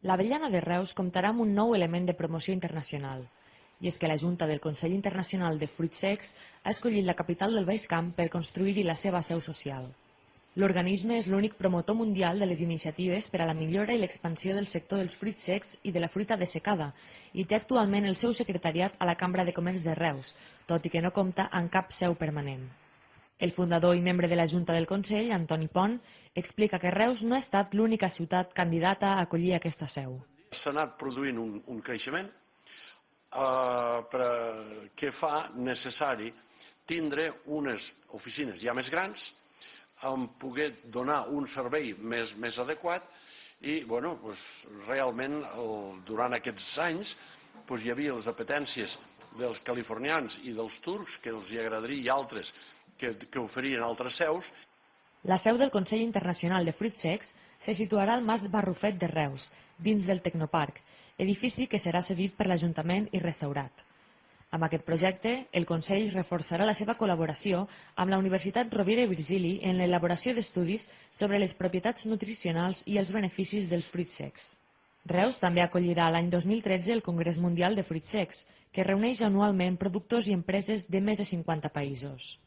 L'Avellana de Reus comptarà amb un nou element de promoció internacional, i és que la Junta del Consell Internacional de Fruits Secs ha escollit la capital del Baix Camp per construir-hi la seva seu social. L'organisme és l'únic promotor mundial de les iniciatives per a la millora i l'expansió del sector dels fruits secs i de la fruita dessecada i té actualment el seu secretariat a la Cambra de Comerç de Reus, tot i que no compta amb cap seu permanent. El fundador i membre de la Junta del Consell, Antoni Pont, explica que Reus no ha estat l'única ciutat candidata a acollir aquesta seu. S'ha anat produint un creixement que fa necessari tindre unes oficines ja més grans, en poder donar un servei més adequat i realment durant aquests anys hi havia les apetències dels californians i dels turcs que els agradaria i altres que oferien altres seus. La seu del Consell Internacional de Fruits Secs se situarà al Mas Barrufet de Reus, dins del Tecnoparc, edifici que serà cedit per l'Ajuntament i restaurat. Amb aquest projecte, el Consell reforçarà la seva col·laboració amb la Universitat Rovira i Virgili en l'elaboració d'estudis sobre les propietats nutricionals i els beneficis dels fruits secs. Reus també acollirà l'any 2013 el Congrés Mundial de Fruits Secs, que reuneix anualment productors i empreses de més de 50 països.